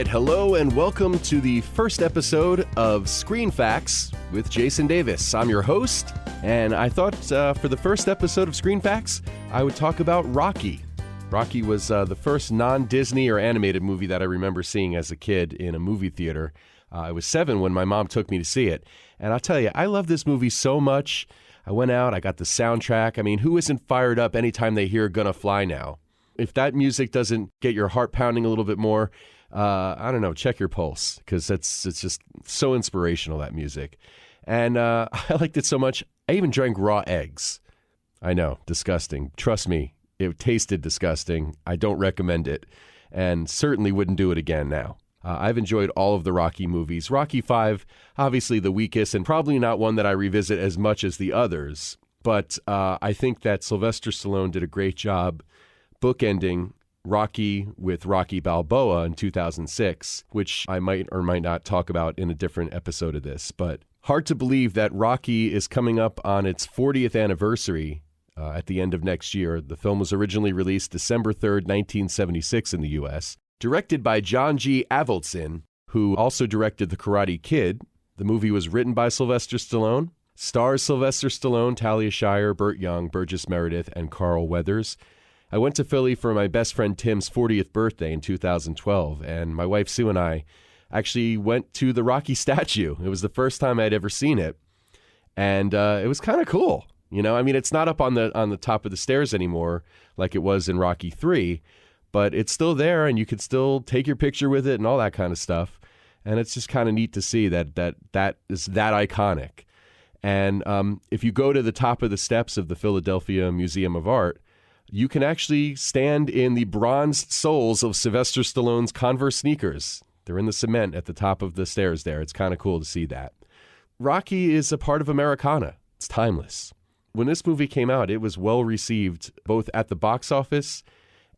right, hello and welcome to the first episode of Screen Facts with Jason Davis. I'm your host, and I thought for the first episode of Screen Facts, I would talk about Rocky. Rocky was the first non-Disney or animated movie that I remember seeing as a kid in a movie theater. I was 7 when my mom took me to see it, and I'll tell you, I love this movie so much. I went out, I got the soundtrack. I mean, who isn't fired up anytime they hear Gonna Fly Now? If that music doesn't get your heart pounding a little bit more, I don't know, check your pulse, because it's just so inspirational, that music. And I liked it so much, I even drank raw eggs. I know, disgusting. Trust me, it tasted disgusting. I don't recommend it, and certainly wouldn't do it again now. I've enjoyed all of the Rocky movies. Rocky V, obviously the weakest, and probably not one that I revisit as much as the others. But I think that Sylvester Stallone did a great job bookending Rocky with Rocky Balboa in 2006, which I might or might not talk about in a different episode of this. But hard to believe that Rocky is coming up on its 40th anniversary at the end of next year. The film was originally released December 3rd, 1976 in the U.S., directed by John G. Avildsen, who also directed The Karate Kid. The movie was written by Sylvester Stallone, stars Sylvester Stallone, Talia Shire, Burt Young, Burgess Meredith, and Carl Weathers. I went to Philly for my best friend Tim's 40th birthday in 2012, and my wife Sue and I actually went to the Rocky statue. It was the first time I'd ever seen it, and it was kind of cool. You know, I mean, it's not up on the top of the stairs anymore like it was in Rocky 3, but it's still there, and you can still take your picture with it and all that kind of stuff. And it's just kind of neat to see that is that iconic. And if you go to the top of the steps of the Philadelphia Museum of Art, you can actually stand in the bronzed soles of Sylvester Stallone's Converse sneakers. They're in the cement at the top of the stairs there. It's kind of cool to see that. Rocky is a part of Americana. It's timeless. When this movie came out, it was well received both at the box office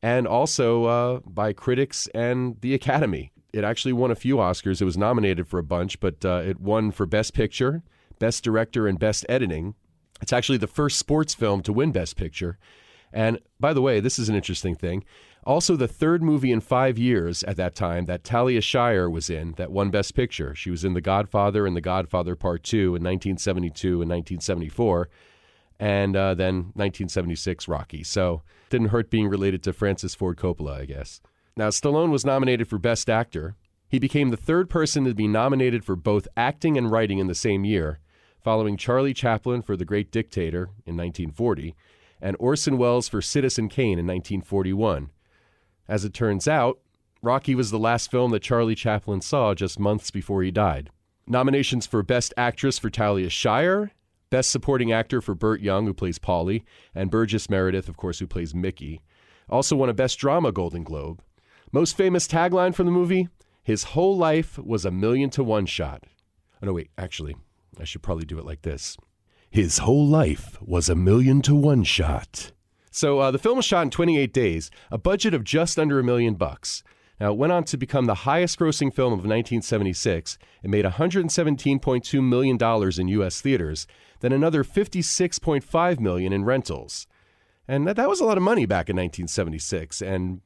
and also by critics and the Academy. It actually won a few Oscars. It was nominated for a bunch, but it won for Best Picture, Best Director, and Best Editing. It's actually the first sports film to win Best Picture. And by the way, this is an interesting thing. Also, the third movie in 5 years at that time that Talia Shire was in that won Best Picture. She was in The Godfather and The Godfather Part 2 in 1972 and 1974, and then 1976 Rocky. So it didn't hurt being related to Francis Ford Coppola, I guess. Now, Stallone was nominated for Best Actor. He became the third person to be nominated for both acting and writing in the same year, following Charlie Chaplin for The Great Dictator in 1940, and Orson Welles for Citizen Kane in 1941. As it turns out, Rocky was the last film that Charlie Chaplin saw just months before he died. Nominations for Best Actress for Talia Shire, Best Supporting Actor for Burt Young, who plays Paulie, and Burgess Meredith, of course, who plays Mickey. Also won a Best Drama Golden Globe. Most famous tagline from the movie, his whole life was a 1,000,000-to-1 shot. Oh, no, wait, actually, I should probably do it like this. His whole life was a 1,000,000-to-1 shot. So the film was shot in 28 days, a budget of just under $1 million. Now, it went on to become the highest-grossing film of 1976. It made $117.2 million in U.S. theaters, then another $56.5 million in rentals. And that was a lot of money back in 1976. And,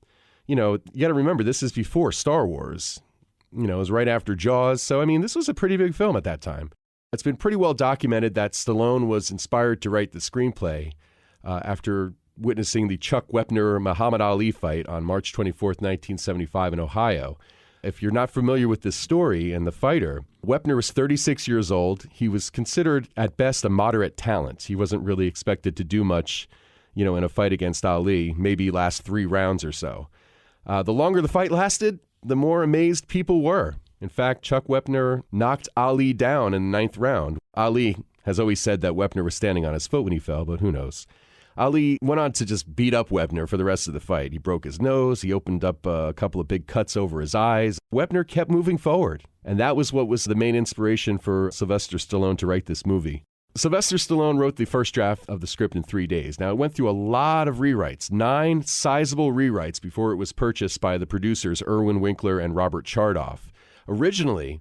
you know, you got to remember, this is before Star Wars. You know, it was right after Jaws. So, I mean, this was a pretty big film at that time. It's been pretty well documented that Stallone was inspired to write the screenplay after witnessing the Chuck Wepner-Muhammad Ali fight on March 24th, 1975 in Ohio. If you're not familiar with this story and the fighter, Wepner was 36 years old. He was considered at best a moderate talent. He wasn't really expected to do much, you know, in a fight against Ali, maybe last 3 rounds or so. The longer the fight lasted, the more amazed people were. In fact, Chuck Wepner knocked Ali down in the 9th round. Ali has always said that Wepner was standing on his foot when he fell, but who knows. Ali went on to just beat up Wepner for the rest of the fight. He broke his nose. He opened up a couple of big cuts over his eyes. Wepner kept moving forward, and that was what was the main inspiration for Sylvester Stallone to write this movie. Sylvester Stallone wrote the first draft of the script in 3 days. Now, it went through a lot of rewrites, 9 sizable rewrites before it was purchased by the producers Irwin Winkler and Robert Chardoff. Originally,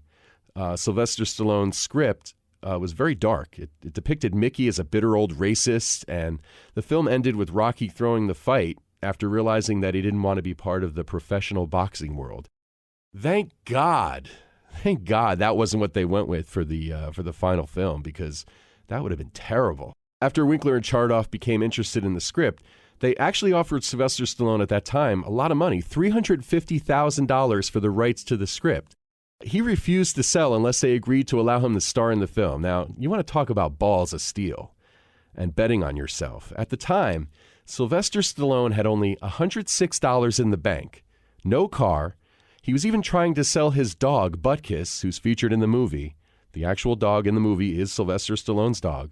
Sylvester Stallone's script was very dark. It depicted Mickey as a bitter old racist, and the film ended with Rocky throwing the fight after realizing that he didn't want to be part of the professional boxing world. Thank God. Thank God that wasn't what they went with for the final film, because that would have been terrible. After Winkler and Chardoff became interested in the script, they actually offered Sylvester Stallone at that time a lot of money, $350,000 for the rights to the script. He refused to sell unless they agreed to allow him to star in the film. Now, you want to talk about balls of steel and betting on yourself. At the time, Sylvester Stallone had only $106 in the bank, no car. He was even trying to sell his dog, Butkus, who's featured in the movie. The actual dog in the movie is Sylvester Stallone's dog.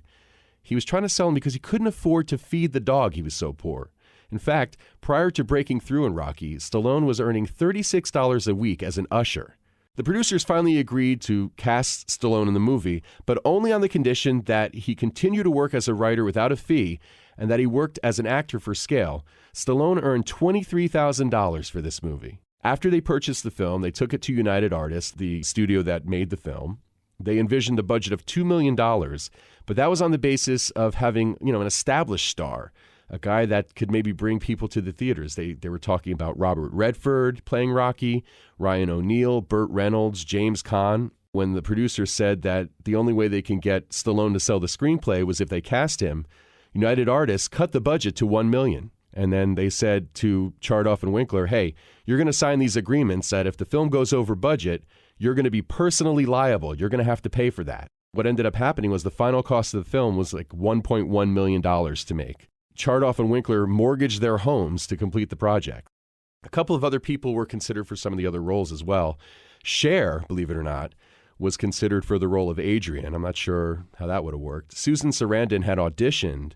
He was trying to sell him because he couldn't afford to feed the dog. He was so poor. In fact, prior to breaking through in Rocky, Stallone was earning $36 a week as an usher. The producers finally agreed to cast Stallone in the movie, but only on the condition that he continue to work as a writer without a fee and that he worked as an actor for scale. Stallone earned $23,000 for this movie. After they purchased the film, they took it to United Artists, the studio that made the film. They envisioned a budget of $2 million, but that was on the basis of having, an established star, a guy that could maybe bring people to the theaters. They were talking about Robert Redford playing Rocky, Ryan O'Neal, Burt Reynolds, James Caan. When the producers said that the only way they can get Stallone to sell the screenplay was if they cast him, United Artists cut the budget to $1 million. And then they said to Chardoff and Winkler, hey, you're going to sign these agreements that if the film goes over budget, you're going to be personally liable. You're going to have to pay for that. What ended up happening was the final cost of the film was like $1.1 million to make. Chardoff and Winkler mortgaged their homes to complete the project. A couple of other people were considered for some of the other roles as well. Cher, believe it or not, was considered for the role of Adrian. I'm not sure how that would have worked. Susan Sarandon had auditioned,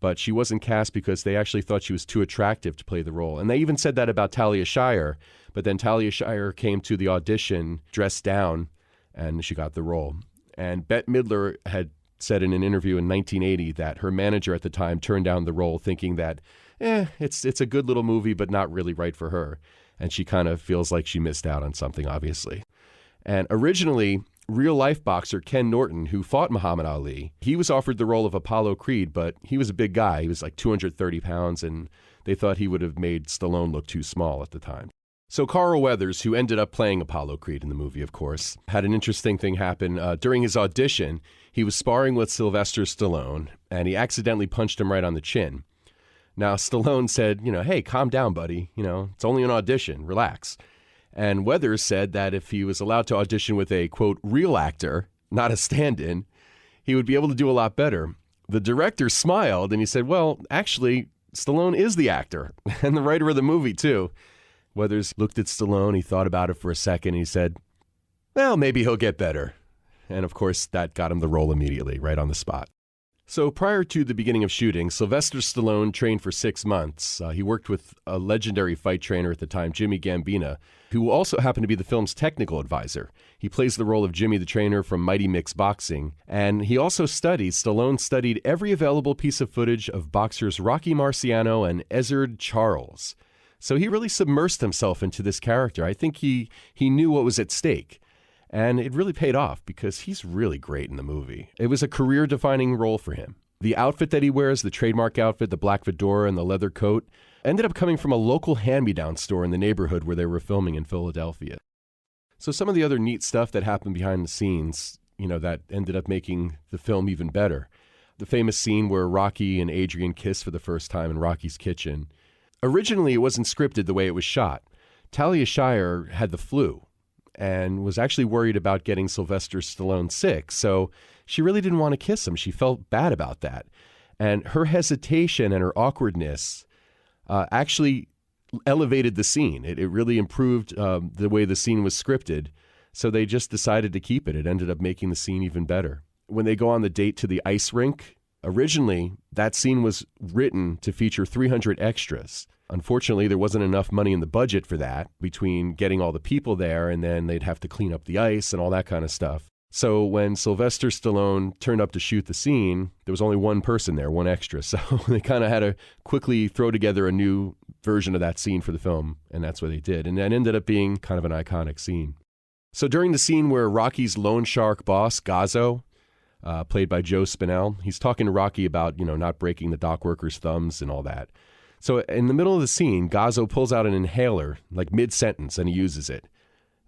but she wasn't cast because they actually thought she was too attractive to play the role. And they even said that about Talia Shire, but then Talia Shire came to the audition dressed down, and she got the role. And Bette Midler had said in an interview in 1980 that her manager at the time turned down the role thinking that, it's a good little movie, but not really right for her. And she kind of feels like she missed out on something, obviously. And originally, real-life boxer Ken Norton, who fought Muhammad Ali, he was offered the role of Apollo Creed, but he was a big guy. He was like 230 pounds, and they thought he would have made Stallone look too small at the time. So Carl Weathers, who ended up playing Apollo Creed in the movie, of course, had an interesting thing happen. During his audition, he was sparring with Sylvester Stallone, and he accidentally punched him right on the chin. Now, Stallone said, hey, calm down, buddy. It's only an audition. Relax. And Weathers said that if he was allowed to audition with a, quote, real actor, not a stand-in, he would be able to do a lot better. The director smiled, and he said, well, actually, Stallone is the actor and the writer of the movie, too. Weathers looked at Stallone, he thought about it for a second, and he said, well, maybe he'll get better. And of course, that got him the role immediately, right on the spot. So prior to the beginning of shooting, Sylvester Stallone trained for 6 months. He worked with a legendary fight trainer at the time, Jimmy Gambino, who also happened to be the film's technical advisor. He plays the role of Jimmy the Trainer from Mighty Mix Boxing. And he also Stallone studied every available piece of footage of boxers Rocky Marciano and Ezzard Charles. So he really submersed himself into this character. I think he knew what was at stake. And it really paid off because he's really great in the movie. It was a career-defining role for him. The outfit that he wears, the trademark outfit, the black fedora and the leather coat, ended up coming from a local hand-me-down store in the neighborhood where they were filming in Philadelphia. So some of the other neat stuff that happened behind the scenes, that ended up making the film even better. The famous scene where Rocky and Adrian kiss for the first time in Rocky's kitchen. Originally, it wasn't scripted the way it was shot. Talia Shire had the flu and was actually worried about getting Sylvester Stallone sick, so she really didn't want to kiss him. She felt bad about that. And her hesitation and her awkwardness actually elevated the scene. It really improved the way the scene was scripted, so they just decided to keep it. It ended up making the scene even better. When they go on the date to the ice rink, originally, that scene was written to feature 300 extras. Unfortunately, there wasn't enough money in the budget for that, between getting all the people there and then they'd have to clean up the ice and all that kind of stuff. So when Sylvester Stallone turned up to shoot the scene, there was only one person there, one extra. So they kind of had to quickly throw together a new version of that scene for the film, and that's what they did. And that ended up being kind of an iconic scene. So during the scene where Rocky's loan shark boss, Gazzo, played by Joe Spinell, he's talking to Rocky about, not breaking the dock workers' thumbs and all that. So in the middle of the scene, Gazzo pulls out an inhaler, like mid-sentence, and he uses it.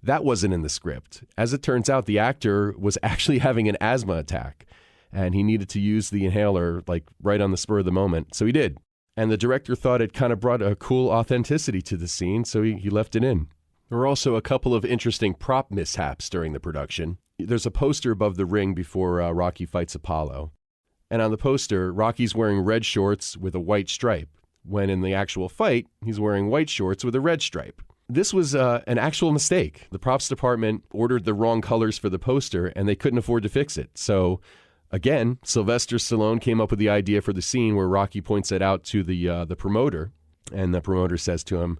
That wasn't in the script. As it turns out, the actor was actually having an asthma attack, and he needed to use the inhaler like right on the spur of the moment. So he did. And the director thought it kind of brought a cool authenticity to the scene, so he left it in. There were also a couple of interesting prop mishaps during the production. There's a poster above the ring before Rocky fights Apollo. And on the poster, Rocky's wearing red shorts with a white stripe, when in the actual fight, he's wearing white shorts with a red stripe. This was an actual mistake. The props department ordered the wrong colors for the poster, and they couldn't afford to fix it. So, again, Sylvester Stallone came up with the idea for the scene where Rocky points it out to the promoter, and the promoter says to him,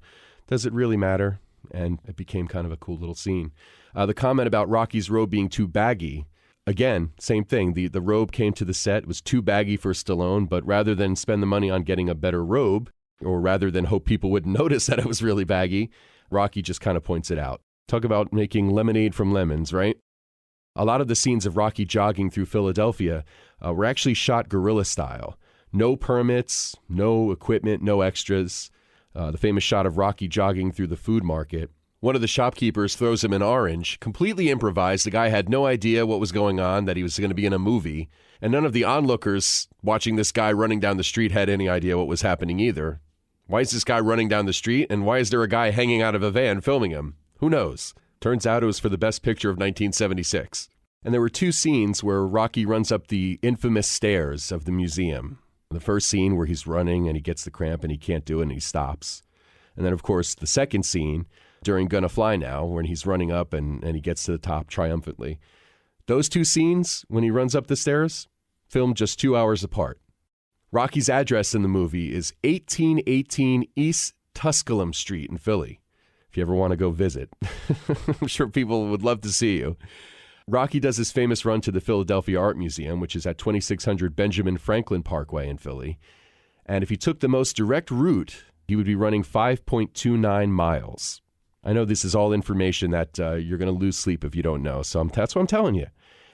"Does it really matter?" And it became kind of a cool little scene. The comment about Rocky's robe being too baggy, again, same thing. The robe came to the set, it was too baggy for Stallone, but rather than spend the money on getting a better robe, or rather than hope people wouldn't notice that it was really baggy, Rocky just kind of points it out. Talk about making lemonade from lemons, right? A lot of the scenes of Rocky jogging through Philadelphia were actually shot guerrilla style. No permits, no equipment, no extras. The famous shot of Rocky jogging through the food market. One of the shopkeepers throws him an orange, completely improvised. The guy had no idea what was going on, that he was going to be in a movie. And none of the onlookers watching this guy running down the street had any idea what was happening either. Why is this guy running down the street? And why is there a guy hanging out of a van filming him? Who knows? Turns out it was for the best picture of 1976. And there were two scenes where Rocky runs up the infamous stairs of the museum. The first scene where he's running and he gets the cramp and he can't do it and he stops. And then, of course, the second scene during Gonna Fly Now, when he's running up and he gets to the top triumphantly. Those two scenes, when he runs up the stairs, filmed just 2 hours apart. Rocky's address in the movie is 1818 East Tusculum Street in Philly, if you ever want to go visit. I'm sure people would love to see you. Rocky does his famous run to the Philadelphia Art Museum, which is at 2600 Benjamin Franklin Parkway in Philly. And if he took the most direct route, he would be running 5.29 miles. I know this is all information that you're going to lose sleep if you don't know, so that's what I'm telling you.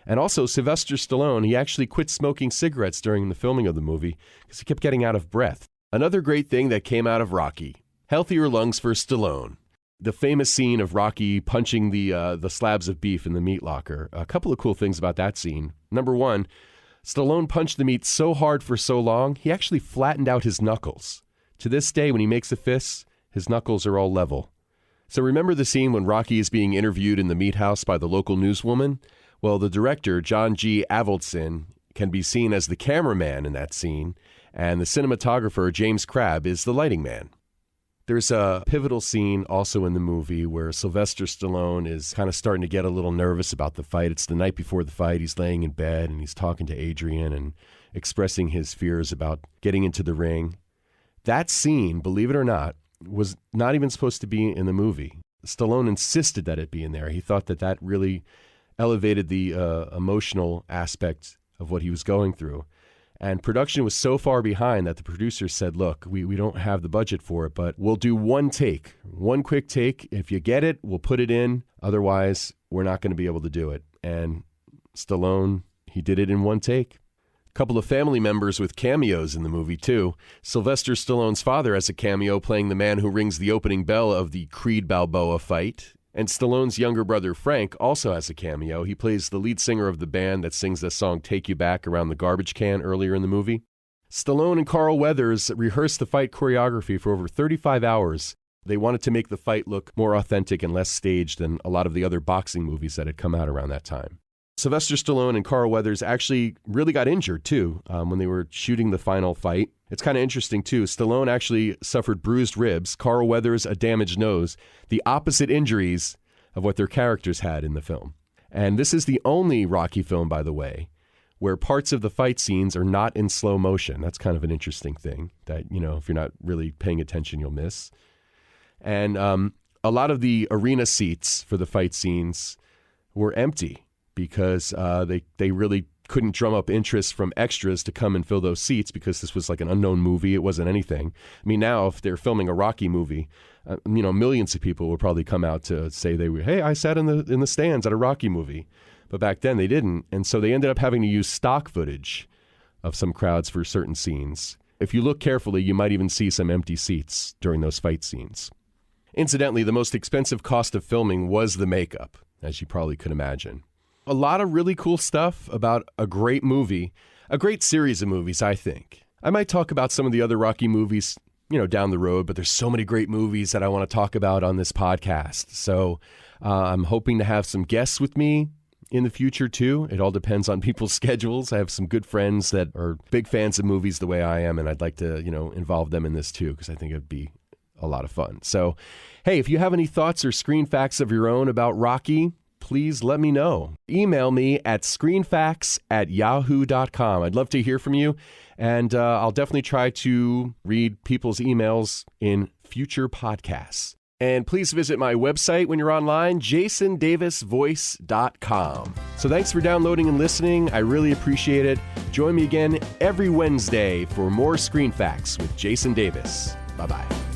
And also, Sylvester Stallone, he actually quit smoking cigarettes during the filming of the movie because he kept getting out of breath. Another great thing that came out of Rocky, healthier lungs for Stallone. The famous scene of Rocky punching the slabs of beef in the meat locker. A couple of cool things about that scene. Number one, Stallone punched the meat so hard for so long, he actually flattened out his knuckles. To this day, when he makes a fist, his knuckles are all level. So remember the scene when Rocky is being interviewed in the meat house by the local newswoman? Well, the director, John G. Avildsen, can be seen as the cameraman in that scene, and the cinematographer, James Crabb, is the lighting man. There's a pivotal scene also in the movie where Sylvester Stallone is kind of starting to get a little nervous about the fight. It's the night before the fight. He's laying in bed and he's talking to Adrian and expressing his fears about getting into the ring. That scene, believe it or not, was not even supposed to be in the movie. Stallone insisted that it be in there. He thought that really elevated the emotional aspect of what he was going through. And production was so far behind that the producers said, look, we don't have the budget for it, but we'll do one take, one quick take. If you get it, we'll put it in. Otherwise, we're not going to be able to do it. And Stallone, he did it in one take. A couple of family members with cameos in the movie, too. Sylvester Stallone's father has a cameo playing the man who rings the opening bell of the Creed Balboa fight. And Stallone's younger brother, Frank, also has a cameo. He plays the lead singer of the band that sings the song Take You Back around the garbage can earlier in the movie. Stallone and Carl Weathers rehearsed the fight choreography for over 35 hours. They wanted to make the fight look more authentic and less staged than a lot of the other boxing movies that had come out around that time. Sylvester Stallone and Carl Weathers actually really got injured, too, when they were shooting the final fight. It's kind of interesting, too. Stallone actually suffered bruised ribs, Carl Weathers a damaged nose, the opposite injuries of what their characters had in the film. And this is the only Rocky film, by the way, where parts of the fight scenes are not in slow motion. That's kind of an interesting thing that, if you're not really paying attention, you'll miss. And a lot of the arena seats for the fight scenes were empty, because they really couldn't drum up interest from extras to come and fill those seats because this was like an unknown movie. It wasn't anything. I mean, now if they're filming a Rocky movie, millions of people will probably come out to say hey, I sat in the stands at a Rocky movie. But back then they didn't. And so they ended up having to use stock footage of some crowds for certain scenes. If you look carefully, you might even see some empty seats during those fight scenes. Incidentally, the most expensive cost of filming was the makeup, as you probably could imagine. A lot of really cool stuff about a great movie, a great series of movies, I think. I might talk about some of the other Rocky movies, down the road, but there's so many great movies that I want to talk about on this podcast. So I'm hoping to have some guests with me in the future too. It all depends on people's schedules. I have some good friends that are big fans of movies the way I am, and I'd like to, involve them in this too, because I think it'd be a lot of fun. So, hey, if you have any thoughts or screen facts of your own about Rocky, please let me know. Email me at screenfacts@yahoo.com. I'd love to hear from you, and I'll definitely try to read people's emails in future podcasts. And please visit my website when you're online, jasondavisvoice.com. So thanks for downloading and listening. I really appreciate it. Join me again every Wednesday for more Screen Facts with Jason Davis. Bye-bye.